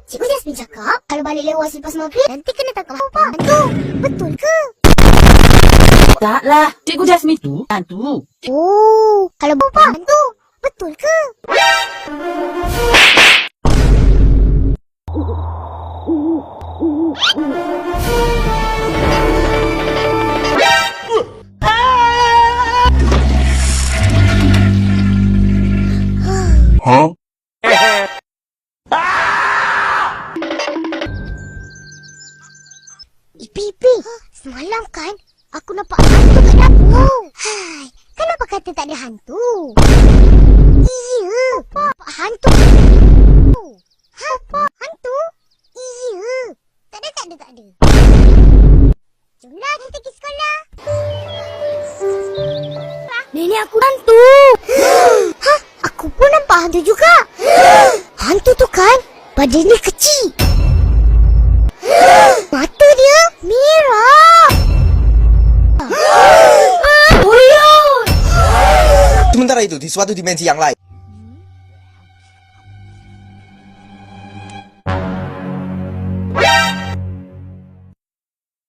Cikgu Jasmine cakap, kalau balik lewat selepas maghrib, nanti kena tangkap hantu. Betul ke? Taklah, Cikgu Jasmine tu hantu. Oh, kalau hantu. Betul ke? Huh? Ipi, semalam kan aku nampak hantu kat dapur. Hai, kenapa kata tak ada hantu? Iya, hantu. Hantu? Iya. Tak ada. Jomlah kita pergi sekolah. Nenek aku hantu. Hah, aku pun nampak hantu juga. Hantu tu kan badannya kecil. Mata dia merah. Sementara itu, di suatu dimensi yang lain.